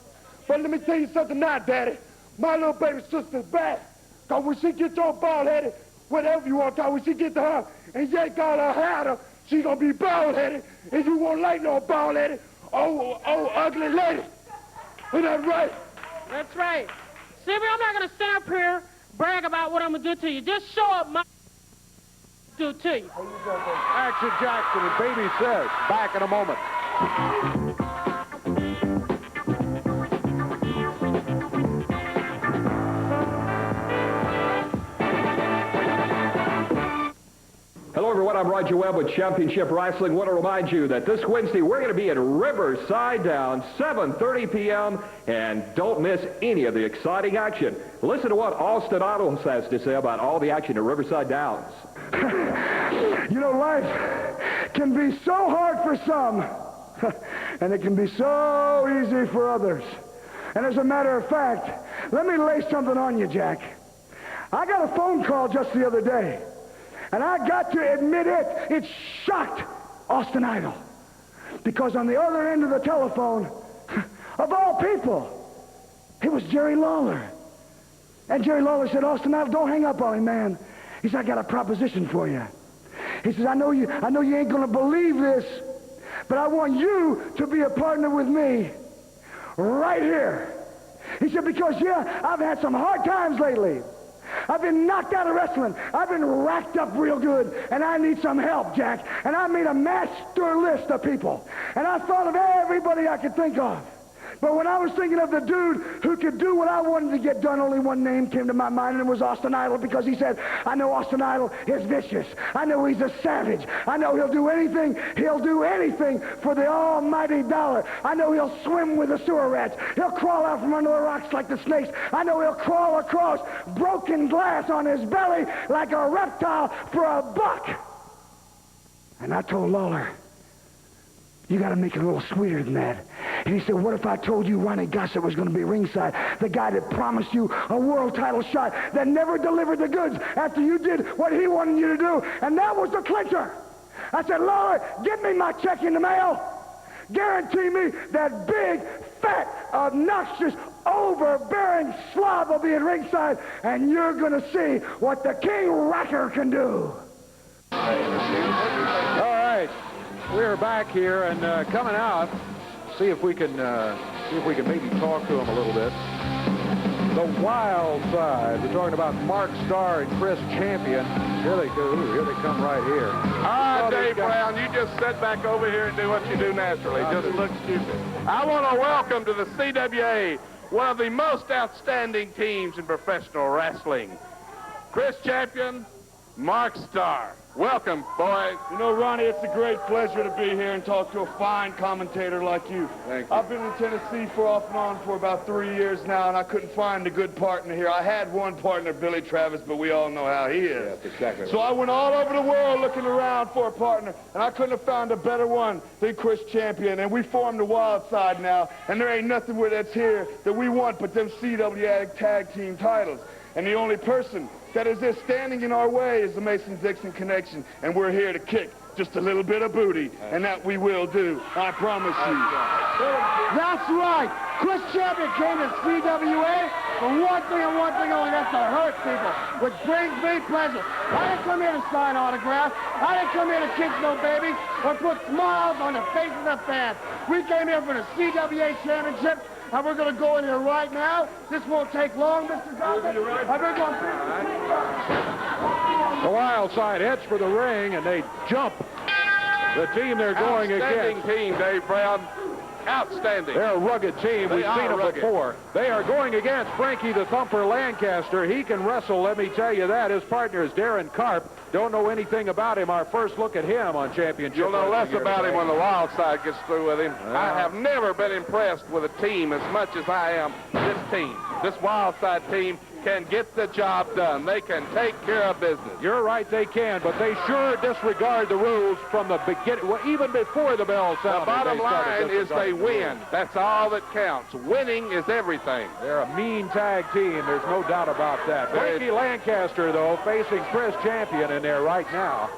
Speaker 2: But let me tell you something now, Daddy. My little baby sister's bad. Because when she gets your bald-headed, whatever you want to call, when she gets to her and yank all her hair out of her, she's going to be bald-headed, and you won't like no bald-headed, ugly lady. Isn't that right?
Speaker 7: That's right. Sylvia, I'm not going to stand up here, brag about what I'm going to do to you. Just show up my do to you.
Speaker 1: Action Jackson and Baby Says, back in a moment.
Speaker 4: Hello, everyone. I'm Roger Webb with Championship Wrestling. Want to remind you that this Wednesday we're going to be at Riverside Down, 7:30 p.m., and don't miss any of the exciting action. Listen to what Austin Idol has to say about all the action at Riverside Downs.
Speaker 2: You know, life can be so hard for some, and it can be so easy for others. And as a matter of fact, let me lay something on you, Jack. I got a phone call just the other day, and I got to admit it shocked Austin Idol. Because on the other end of the telephone, of all people, it was Jerry Lawler. And Jerry Lawler said, Austin Idol, don't hang up on me, man. He said, I got a proposition for you. He says, I know you ain't going to believe this, but I want you to be a partner with me right here. He said, because, yeah, I've had some hard times lately. I've been knocked out of wrestling. I've been racked up real good, and I need some help, Jack. And I made a master list of people, and I thought of everybody I could think of. But when I was thinking of the dude who could do what I wanted to get done, only one name came to my mind, and it was Austin Idol, because he said, I know Austin Idol is vicious. I know he's a savage. I know he'll do anything for the almighty dollar. I know he'll swim with the sewer rats. He'll crawl out from under the rocks like the snakes. I know he'll crawl across broken glass on his belly like a reptile for a buck. And I told Lawler, you got to make it a little sweeter than that. And he said, what if I told you Ronnie Gossett was going to be ringside, the guy that promised you a world title shot, that never delivered the goods after you did what he wanted you to do? And that was the clincher. I said, Lawler, get me my check in the mail. Guarantee me that big, fat, obnoxious, overbearing slob will be at ringside, and you're going to see what the King Racker can do.
Speaker 1: All right, we're back here, and coming out, see if we can maybe talk to him a little bit. The Wild Side. We're talking about Mark Starr and Chris Champion. Here they go. Here they come right here.
Speaker 6: All right, Dave Brown, you just sit back over here and do what you do naturally. Just look stupid. I want to welcome to the CWA one of the most outstanding teams in professional wrestling. Chris Champion, Mark Starr. Welcome, boys.
Speaker 8: You know, Ronnie, it's a great pleasure to be here and talk to a fine commentator like you.
Speaker 6: Thank you.
Speaker 8: I've been in Tennessee for off and on for about 3 years now, and I couldn't find a good partner here. I had one partner, Billy Travis, but we all know how he is.
Speaker 6: Yes, exactly.
Speaker 8: So I went all over the world looking around for a partner, and I couldn't have found a better one than Chris Champion. And we formed the Wild Side now, and there ain't nothing that's here that we want but them CWA tag team titles. And the only person that is there standing in our way is the Mason-Dixon connection, and we're here to kick just a little bit of booty, and that we will do. I promise you.
Speaker 2: That's right. Chris Champion came to CWA for one thing and one thing only, that's to hurt people, which brings me pleasure. I didn't come here to sign autographs. I didn't come here to kiss no babies or put smiles on the faces of fans. We came here for the CWA Championship, and we're going to go in here right now. This won't take long, Mr. Gossett.
Speaker 1: The Wild Side heads for the ring, and they jump the team they're going against.
Speaker 6: Outstanding team, Dave Brown. Outstanding.
Speaker 1: They're a rugged team. We've seen them before. They are going against Frankie the Thumper Lancaster. He can wrestle, let me tell you that. His partner is Darren Karp. Don't know anything about him. Our first look at him on Championship.
Speaker 6: You'll know less
Speaker 1: Wrestling
Speaker 6: about
Speaker 1: here
Speaker 6: him when the Wild Side gets through with him.
Speaker 1: Yeah.
Speaker 6: I have never been impressed with a team as much as I am this team. This Wild Side team can get the job done. They can take care of business.
Speaker 1: You're right, they can, but they sure disregard the rules from the beginning, well, even before the bell sounded.
Speaker 6: The bottom line is they win. That's all that counts. Winning is everything.
Speaker 1: They're a mean tag team. There's no doubt about that. Frankie Lancaster, though, facing Chris Champion in there right now.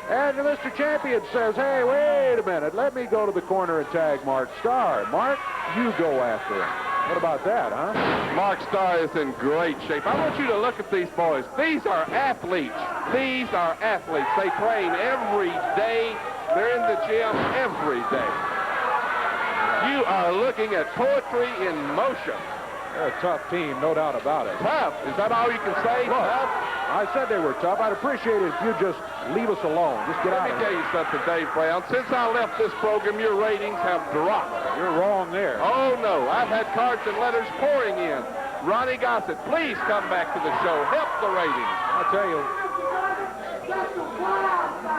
Speaker 1: And Mr. Champion says, hey, wait a minute. Let me go to the corner and tag Mark Starr. Mark, you go after him. What about that, huh?
Speaker 6: Mark Starr is in great shape. I want you to look at these boys. These are athletes. These are athletes. They train every day. They're in the gym every day. You are looking at poetry in motion.
Speaker 1: They're a tough team, no doubt about it.
Speaker 6: Tough. Is that all you can say?
Speaker 1: Look,
Speaker 6: Tough?
Speaker 1: I said they were tough. I'd appreciate it if you just leave us alone. Just get out
Speaker 6: Let
Speaker 1: of
Speaker 6: me tell
Speaker 1: here.
Speaker 6: you something, Dave Brown. Since I left this program, your ratings have dropped.
Speaker 1: You're wrong there.
Speaker 6: Oh, no. I've had cards and letters pouring in. Ronnie Gossett, please come back to the show. Help the ratings.
Speaker 1: I'll tell you.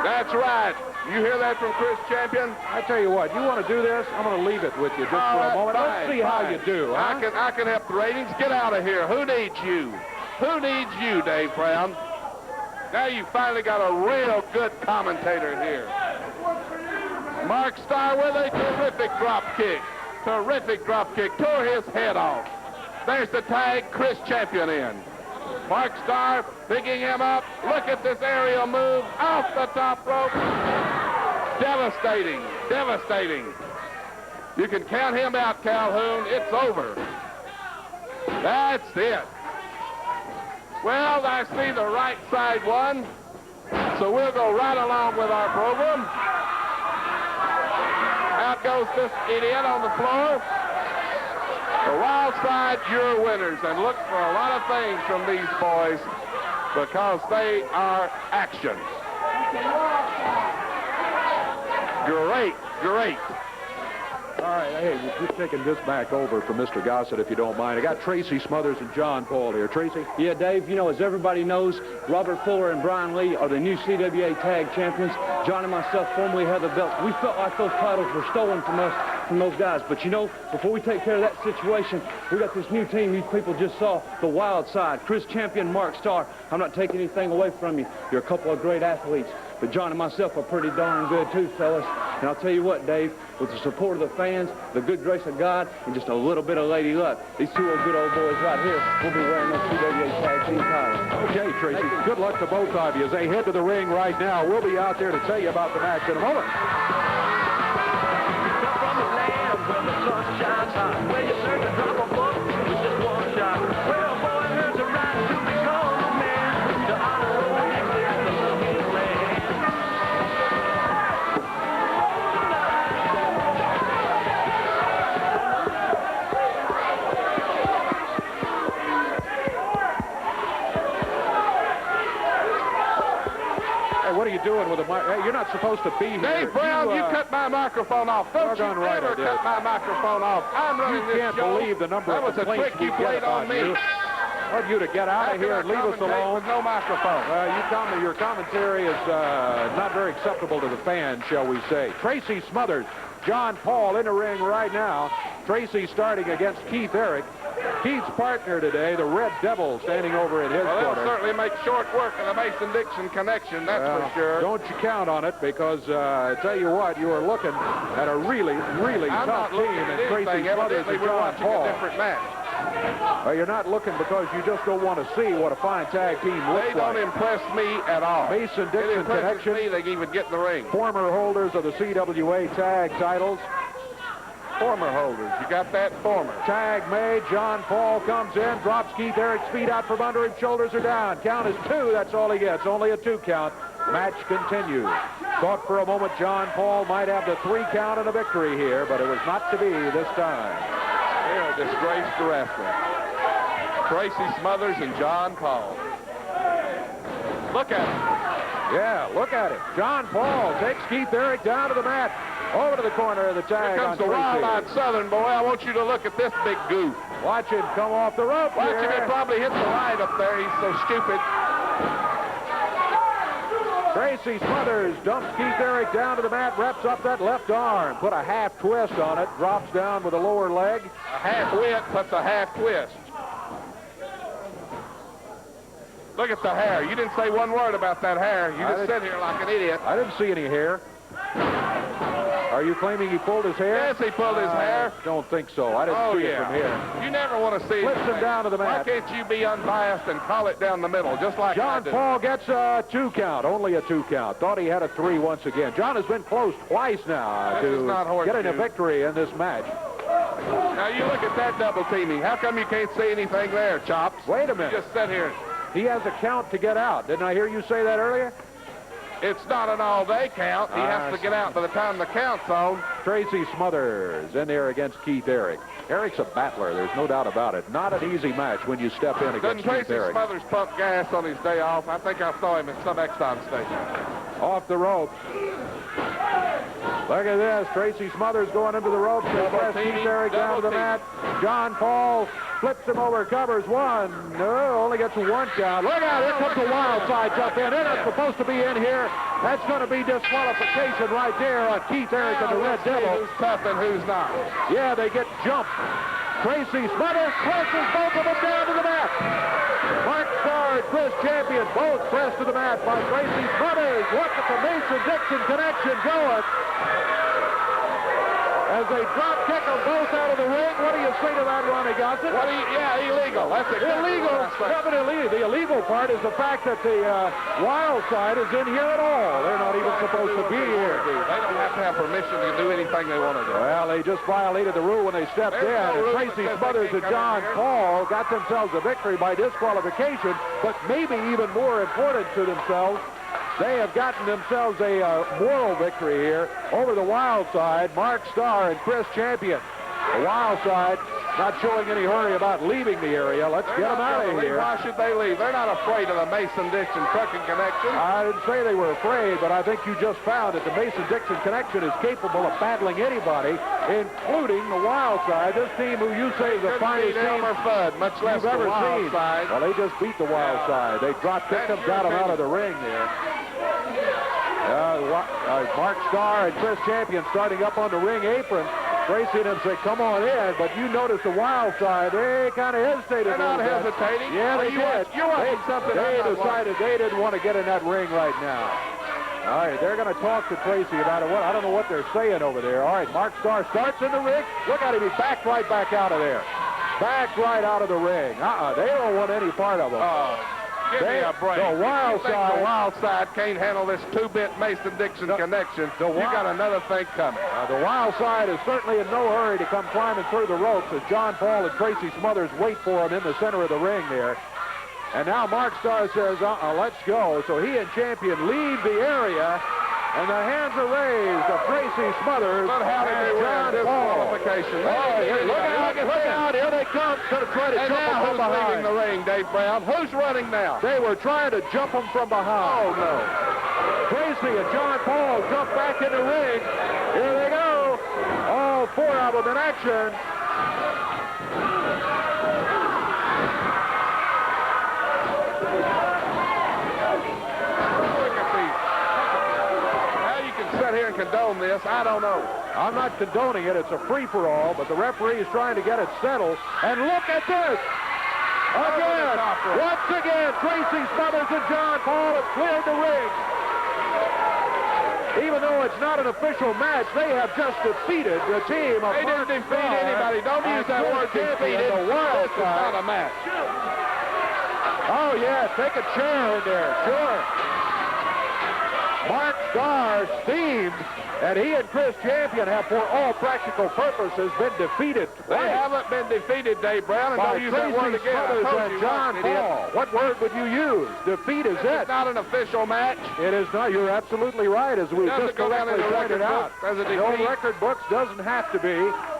Speaker 6: That's right. You hear that from Chris Champion?
Speaker 1: I tell you what, you want to do this? I'm going to leave it with you just for a moment. Let's see how you do. Huh?
Speaker 6: I can help the ratings. Get out of here. Who needs you? Who needs you, Dave Brown? Now you finally got a real good commentator here. Mark Starr with a terrific drop kick. Terrific drop kick. Tore his head off. There's the tag. Chris Champion in. Mark Starr picking him up. Look at this aerial move off the top rope. Devastating. Devastating. You can count him out, Calhoun. It's over. That's it. Well, I see the right side won. So we'll go right along with our program. Out goes this idiot on the floor. The Wild Side, you're winners. And look for a lot of things from these boys because they are action. Great, great.
Speaker 1: All right, hey, we're just taking this back over from Mr. Gossett, if you don't mind. I got Tracy Smothers and John Paul here. Tracy?
Speaker 9: Yeah, Dave, you know, as everybody knows, Robert Fuller and Brian Lee are the new CWA tag champions. John and myself formerly had the belts. We felt like those titles were stolen from us, from those guys. But, you know, before we take care of that situation, we got this new team these people just saw, the Wild Side. Chris Champion, Mark Starr. I'm not taking anything away from you. You're a couple of great athletes. But John and myself are pretty darn good, too, fellas. And I'll tell you what, Dave, with the support of the fans, the good grace of God, and just a little bit of lady luck, these two old good old boys right here will be wearing those CWA tag team titles.
Speaker 1: Okay, Tracy, good luck to both of you as they head to the ring right now. We'll be out there to tell you about the match in a moment.
Speaker 10: From the land where the sun shines hot, where you learn to drop a book with just one shot. Where a boy earns a right to become a man, to honor the family and to love his land.
Speaker 1: What are you doing with the mic? Hey, you're not supposed to be here.
Speaker 6: Dave Brown, you cut my microphone off. Don't you
Speaker 1: right,
Speaker 6: ever cut my microphone off. I'm running this show.
Speaker 1: You can't believe the number
Speaker 6: that
Speaker 1: of
Speaker 6: was a
Speaker 1: complaints
Speaker 6: trick
Speaker 1: we
Speaker 6: you
Speaker 1: get
Speaker 6: played on
Speaker 1: about
Speaker 6: me.
Speaker 1: you. want you to get out of here and leave us alone.
Speaker 6: With no microphone.
Speaker 1: Your commentary is not very acceptable to the fans, shall we say. Tracy Smothers, John Paul in the ring right now. Tracy starting against Keith Eric. Keith's partner today, the Red Devil, standing over in his corner.
Speaker 6: They'll certainly make short work of the Mason-Dixon connection, that's for sure.
Speaker 1: Don't you count on it, because I tell you what, you are looking at a really, really tough team. And Tracy Smothers and John Paul.
Speaker 6: A different match.
Speaker 1: Well, you're not looking because you just don't want to see what a fine tag team looks like.
Speaker 6: They don't impress me at all.
Speaker 1: Mason-Dixon connection.
Speaker 6: Me, they can even get in the ring.
Speaker 1: Former holders of the CWA tag titles.
Speaker 6: Former holders. You got that? Former.
Speaker 1: Tag made. John Paul comes in, drops Keith Eric's feet out from under him. Shoulders are down. Count is 2. That's all he gets. Only a 2 count. Match continues. Thought for a moment John Paul might have the 3 count and a victory here, but it was not to be this time.
Speaker 6: They're a disgrace to wrestling. Tracy Smothers and John Paul. Look at him.
Speaker 1: Yeah, look at it. John Paul takes Keith Eric down to the mat. Over to the corner of the tag.
Speaker 6: Here comes the wild-eyed Southern boy. I want you to look at this big goof.
Speaker 1: Watch him come off the rope.
Speaker 6: Watch him. He probably hit the light up there. He's so stupid.
Speaker 1: Tracy Smothers dumps Keith Eric down to the mat, wraps up that left arm, put a half twist on it, drops down with the lower leg.
Speaker 6: A half whip puts a half twist. Look at the hair. You didn't say one word about that hair. You just sit here like an idiot.
Speaker 1: I didn't see any hair. Are you claiming he pulled his hair?
Speaker 6: Yes, he pulled his hair.
Speaker 1: Don't think so. I didn't see it from here.
Speaker 6: You never want to see it.
Speaker 1: Flips him down to the mat.
Speaker 6: Why can't you be unbiased and call it down the middle, just like
Speaker 1: John Paul gets a 2 count, only a 2 count. Thought he had a 3 once again. John has been close twice now to getting a victory in this match.
Speaker 6: Now you look at that double teaming. How come you can't see anything there, Chops?
Speaker 1: Wait a minute.
Speaker 6: You just sit here.
Speaker 1: He has a count to get out. Didn't I hear you say that earlier?
Speaker 6: It's not an all-day count. He has to get out by the time the count's on.
Speaker 1: Tracy Smothers in there against Keith Eric. Eric's a battler. There's no doubt about it. Not an easy match when you step in against Keith Eric.
Speaker 6: Doesn't Tracy Smothers pump gas on his day off? I think I saw him at some Exxon station.
Speaker 1: Off the ropes. Look at this. Tracy Smothers going into the ropes. Keith Eric down to the mat. John Paul flips him over, covers 1. No, only gets a 1 count. Look out, here comes the wild side jump in. They're not supposed to be in here. That's going to be disqualification right there on Keith Eric and the Red Devil.
Speaker 6: Who's tough and who's not?
Speaker 1: Yeah, they get jumped. Tracy Smothers presses both of them down to the mat. Mark Starr and Chris Champion both pressed to the mat by Tracy Smothers. Look at the Mason-Dixon connection going. As they drop kick them both out of the ring. What do you say to that, Ronnie Gossett?
Speaker 6: Illegal. That's
Speaker 1: illegal. Evidently, the illegal part is the fact that the wild side is in here at all. They're not even supposed to be here.
Speaker 6: They don't have to have permission to do anything they want to do.
Speaker 1: Well, they just violated the rule when they stepped in. And Tracy Smothers and John Paul got themselves a victory by disqualification, but maybe even more important to themselves, they have gotten themselves a moral victory here over the wild side, Mark Starr and Chris Champion. The wild side not showing any hurry about leaving the area. Let's get them out of here.
Speaker 6: Why should they leave? They're not afraid of the Mason-Dixon trucking connection.
Speaker 1: I didn't say they were afraid, but I think you just found that the Mason-Dixon connection is capable of battling anybody, including the wild side. This team who you say is the finest team
Speaker 6: much less
Speaker 1: you've ever seen.
Speaker 6: Side.
Speaker 1: Well, they just beat the wild side. They dropped kicked them, got them out of the ring there. Mark Starr and Chris Champion starting up on the ring apron. Tracy and him say, come on in, but you notice the wild side, they kind of hesitated.
Speaker 6: They're not hesitating.
Speaker 1: Yeah, they did. They decided they didn't want to get in that ring right now. All right, they're going to talk to Tracy about it. I don't know what they're saying over there. All right, Mark Starr starts in the ring. Look at him, he backed right back out of there. Backed right out of the ring. They don't want any part of him.
Speaker 6: Give me a break.
Speaker 1: The wild
Speaker 6: side can't handle this 2-bit Mason-Dixon connection. You got another thing coming.
Speaker 1: The wild side is certainly in no hurry to come climbing through the ropes as John Paul and Tracy Smothers wait for him in the center of the ring there. And now Mark Starr says, let's go. So he and Champion leave the area. And the hands are raised of Tracy Smothers
Speaker 6: but how did they
Speaker 1: John
Speaker 6: win
Speaker 1: Paul.
Speaker 6: Disqualification?
Speaker 1: Look out, here they come. Going to try to jump them from behind.
Speaker 6: Who's leaving the ring, Dave Brown? Who's running now?
Speaker 1: They were trying to jump them from behind.
Speaker 6: Oh, no.
Speaker 1: Tracy and John Paul jump back in the ring. Here they go. All 4 of them in action.
Speaker 6: condone this. I don't know.
Speaker 1: I'm not condoning it. It's a free-for-all, but the referee is trying to get it settled. And look at this. Again, once again, Tracy Smothers and John Paul have cleared the ring. Even though it's not an official match, they have just defeated the team of
Speaker 6: They didn't defeat anybody. Don't use that word defeated.
Speaker 1: The Wild
Speaker 6: This is not a match.
Speaker 1: Oh, yeah, take a chair in there, sure. Mark Starr steamed, and he and Chris Champion have, for all practical purposes, been defeated.
Speaker 6: They haven't been defeated, Dave Brown, and
Speaker 1: by
Speaker 6: don't use that word
Speaker 1: Tracy
Speaker 6: again. I
Speaker 1: Smothers
Speaker 6: told
Speaker 1: and
Speaker 6: you
Speaker 1: John
Speaker 6: once, idiot.
Speaker 1: Paul. What word would you use? Defeat is it.
Speaker 6: It's not an official match.
Speaker 1: It is not. You're absolutely right, as we
Speaker 6: Doesn't
Speaker 1: just
Speaker 6: go down in
Speaker 1: correctly
Speaker 6: the
Speaker 1: pointed
Speaker 6: record
Speaker 1: out.
Speaker 6: book as a
Speaker 1: The old
Speaker 6: defeat.
Speaker 1: record books doesn't have to be.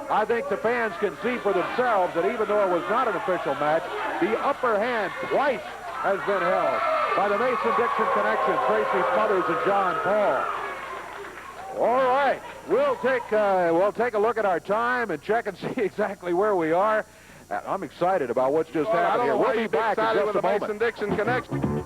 Speaker 1: I think the fans can see for themselves that even though it was not an official match, the upper hand twice has been held by the Mason-Dixon connection, Tracy Smothers and John Paul. All right, we'll take a look at our time and check and see exactly where we are. I'm excited about what's just happened
Speaker 6: I
Speaker 1: here.
Speaker 6: don't know
Speaker 1: We'll
Speaker 6: why
Speaker 1: be
Speaker 6: you
Speaker 1: back in
Speaker 6: excited
Speaker 1: just
Speaker 6: with
Speaker 1: a
Speaker 6: the
Speaker 1: moment.
Speaker 6: Mason-Dixon connection.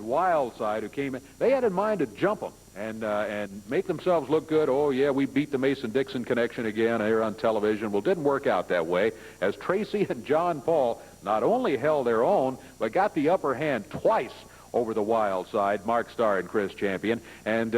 Speaker 1: Wild side who came in, they had in mind to jump them and make themselves look good. Oh, yeah, we beat the Mason-Dixon connection again here on television. Well, it didn't work out that way, as Tracy and John Paul not only held their own, but got the upper hand twice over the Wild side, Mark Starr and Chris Champion, and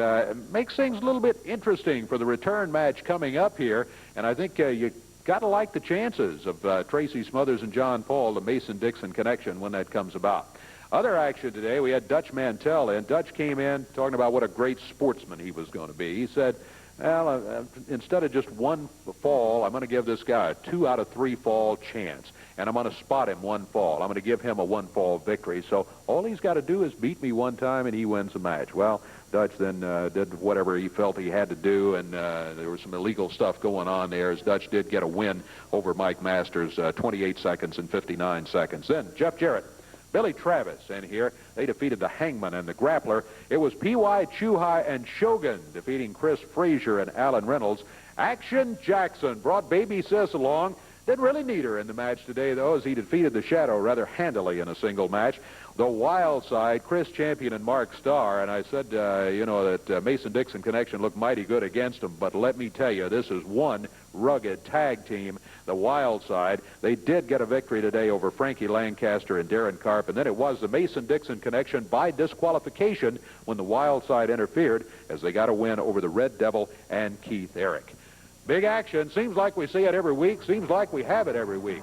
Speaker 1: makes things a little bit interesting for the return match coming up here. And I think you got to like the chances of Tracy Smothers and John Paul, the Mason-Dixon connection, when that comes about. Other action today, we had Dutch Mantell in. Dutch came in talking about what a great sportsman he was going to be. He said, well, instead of just one fall, I'm going to give this guy a 2 out of 3 fall chance. And I'm going to spot him one fall. I'm going to give him a 1-fall victory. So all he's got to do is beat me one time, and he wins the match. Well, Dutch then did whatever he felt he had to do, and there was some illegal stuff going on there, as Dutch did get a win over Mike Masters, 28 seconds and 59 seconds. Then Jeff Jarrett, Billy Travis in here. They defeated the Hangman and the Grappler. It was P.Y. Chuhai and Shogun defeating Chris Frazier and Alan Reynolds. Action Jackson brought Baby Sis along. Didn't really need her in the match today, though, as he defeated the Shadow rather handily in a single match. The Wild side, Chris Champion and Mark Starr, and I said, that Mason-Dixon connection looked mighty good against them, but let me tell you, this is one rugged tag team. The Wild side, they did get a victory today over Frankie Lancaster and Darren Karp, and then it was the Mason-Dixon connection by disqualification when the Wild side interfered, as they got a win over the Red Devil and Keith Eric. Big action. Seems like we see it every week. Seems like we have it every week.